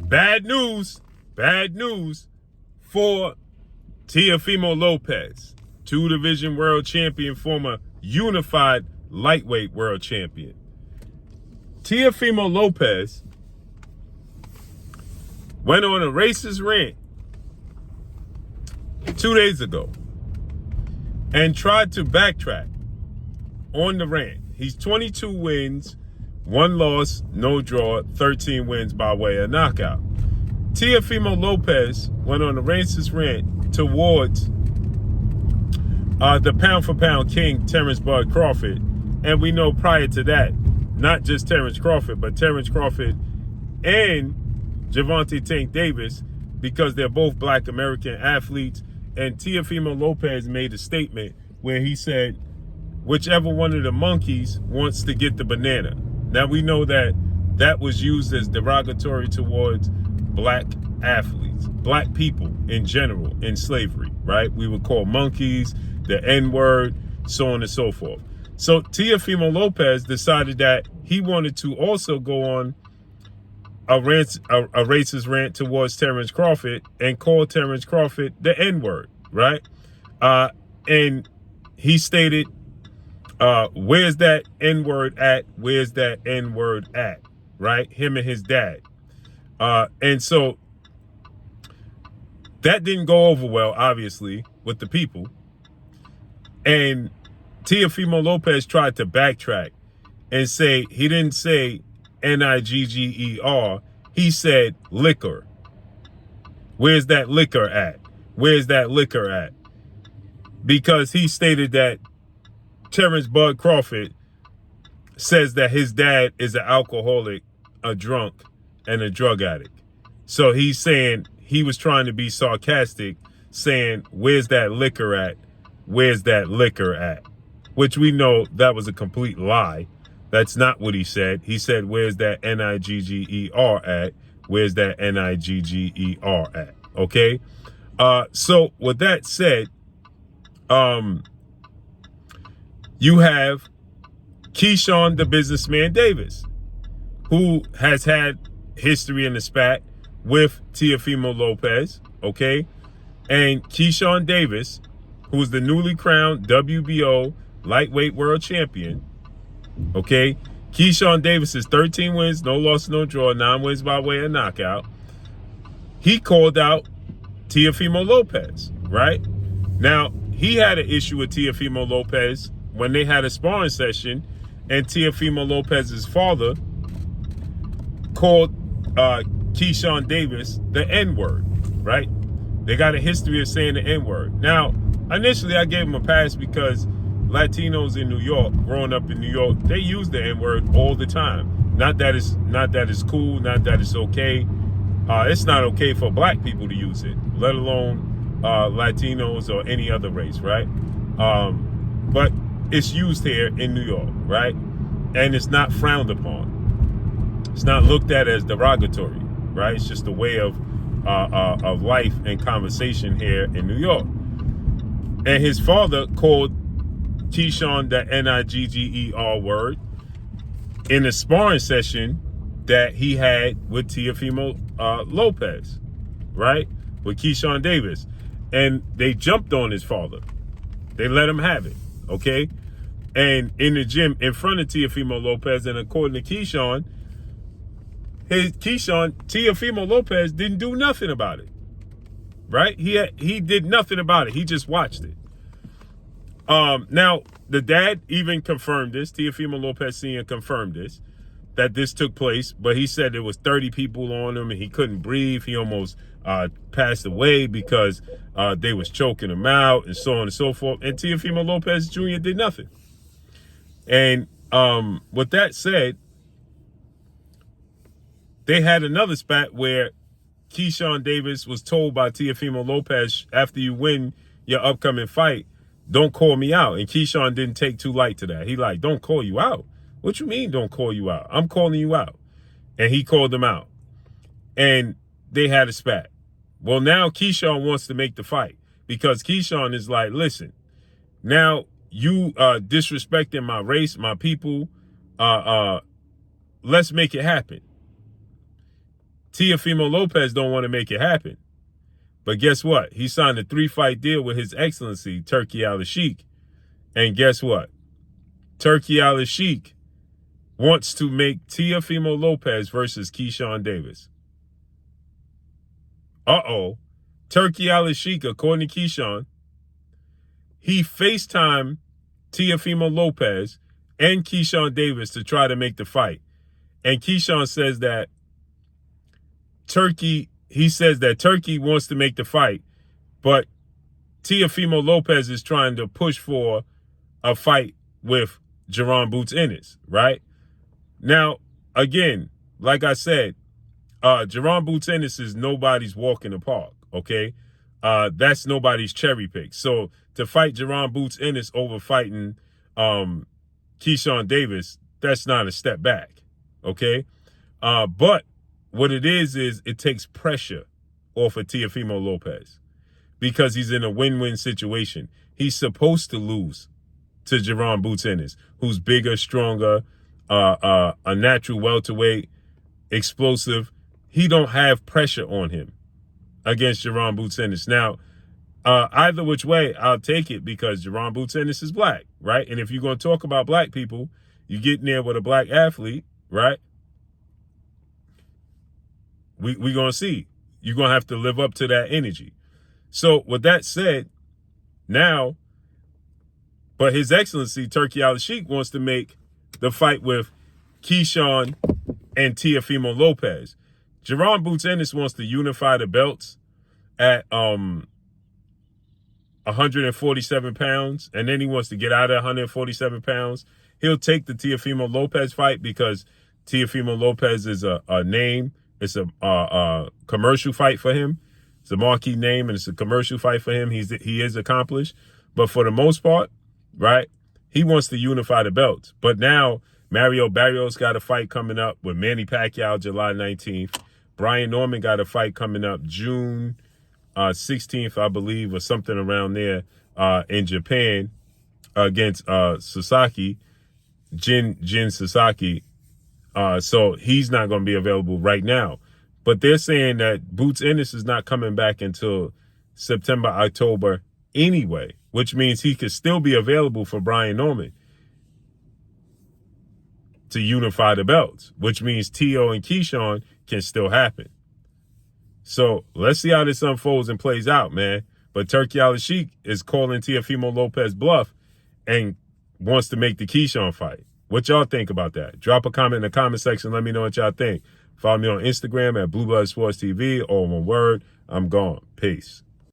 Bad news for Teofimo Lopez, 2-division world champion, former unified lightweight world champion. Teofimo Lopez went on a racist rant 2 days ago and tried to backtrack on the rant. He's 22 wins, 1 loss, no draw, 13 wins by way of knockout. Teofimo Lopez went on a racist rant towards the pound-for-pound king, Terrence Bud Crawford. And we know prior to that, not just Terrence Crawford, but Terrence Crawford and Gervonta Tank Davis, because they're both black American athletes. And Teofimo Lopez made a statement where he said, whichever one of the monkeys wants to get the banana. Now we know that that was used as derogatory towards black athletes, black people in general in slavery, right? We would call monkeys, the N-word, so on and so forth. So Teofimo Lopez decided that he wanted to also go on a racist rant towards Terrence Crawford and call Terrence Crawford the N-word, right? And he stated, where's that N-word at? Where's that N-word at? Right? Him and his dad. And so that didn't go over well, obviously, with the people. And Teofimo Lopez tried to backtrack and say he didn't say Nigger. He said liquor. Where's that liquor at? Where's that liquor at? Because he stated that Terrence Bud Crawford says that his dad is an alcoholic, a drunk, and a drug addict. So he's saying he was trying to be sarcastic, saying, where's that liquor at? Where's that liquor at? Which we know that was a complete lie. That's not what he said. He said, where's that Nigger at? Where's that Nigger at? Okay? So with that said, you have Keyshawn the businessman Davis, who has had history in the spat with Teofimo Lopez, okay? And Keyshawn Davis, who's the newly crowned WBO lightweight world champion, okay? Keyshawn Davis is 13 wins, no loss, no draw, 9 wins by way of knockout. He called out Teofimo Lopez, right? Now, he had an issue with Teofimo Lopez when they had a sparring session, and Teofimo Lopez's father called Keyshawn Davis the N-word, right? They got a history of saying the N-word. Now, initially I gave him a pass because Latinos in New York, growing up in New York, they use the N-word all the time. Not that it's cool, not that it's okay. It's not okay for black people to use it, let alone Latinos or any other race, right? But it's used here in New York, right? And it's not frowned upon. It's not looked at as derogatory, right? It's just a way of life and conversation here in New York. And his father called Keyshawn the Nigger word in a sparring session that he had with Teofimo Lopez, right? With Keyshawn Davis. And they jumped on his father. They let him have it, okay? And in the gym in front of Teofimo Lopez, and according to Keyshawn, Teofimo Lopez didn't do nothing about it, right? He did nothing about it. He just watched it. Now, the dad even confirmed this. Teofimo Lopez Sr. confirmed this, that this took place, but he said there was 30 people on him and he couldn't breathe. He almost passed away because they was choking him out and so on and so forth. And Teofimo Lopez Jr. did nothing. And with that said, they had another spat where Keyshawn Davis was told by Teofimo Lopez, after you win your upcoming fight, don't call me out. And Keyshawn didn't take too light to that. He like, don't call you out. What you mean don't call you out? I'm calling you out. And he called him out. And they had a spat. Well, now Keyshawn wants to make the fight because Keyshawn is like, listen, now you disrespecting my race, my people. Let's make it happen. Teofimo Lopez don't want to make it happen. But guess what? He signed a 3-fight deal with His Excellency, Turki Alalshikh. And guess what? Turki Alalshikh wants to make Teofimo Lopez versus Keyshawn Davis. Uh-oh. Turki Alalshikh, according to Keyshawn, he FaceTimed Teofimo Lopez and Keyshawn Davis to try to make the fight. And Keyshawn says that Turki wants to make the fight, but Teofimo Lopez is trying to push for a fight with Jaron Boots Ennis, right? Now, again, like I said, Jaron Boots Ennis is nobody's walk in the park, okay? That's nobody's cherry pick. So to fight Jaron Boots Ennis over fighting Keyshawn Davis, that's not a step back, okay? But what it is it takes pressure off of Teofimo Lopez because he's in a win-win situation. He's supposed to lose to Jaron Boots Ennis, who's bigger, stronger, a natural welterweight, explosive. He don't have pressure on him against Jaron Boots Ennis. Now, either which way, I'll take it because Jaron Boots Ennis is black, right? And if you're going to talk about black people, you get in there with a black athlete, right? We're going to see. You're going to have to live up to that energy. So with that said, now, but His Excellency, Turki Alalshikh, wants to make the fight with Keyshawn and Teofimo Lopez. Jaron Boots Ennis wants to unify the belts at 147 pounds, and then he wants to get out of 147 pounds. He'll take the Teofimo Lopez fight because Teofimo Lopez is a name. It's a commercial fight for him. It's a marquee name, and it's a commercial fight for him. He is accomplished. But for the most part, right, he wants to unify the belts. But now Mario Barrios got a fight coming up with Manny Pacquiao July 19th. Brian Norman got a fight coming up June 16th, I believe, or something around there in Japan against Sasaki, Jin Sasaki. So he's not going to be available right now. But they're saying that Boots Ennis is not coming back until September, October anyway, which means he could still be available for Brian Norman to unify the belts, which means Teo and Keyshawn can still happen. So let's see how this unfolds and plays out, man. But Turki Alalshikh is calling Teofimo Lopez bluff and wants to make the Keyshawn fight. What y'all think about that? Drop a comment in the comment section. Let me know what y'all think. Follow me on Instagram at Blue Blood Sports TV. All one word. I'm gone. Peace.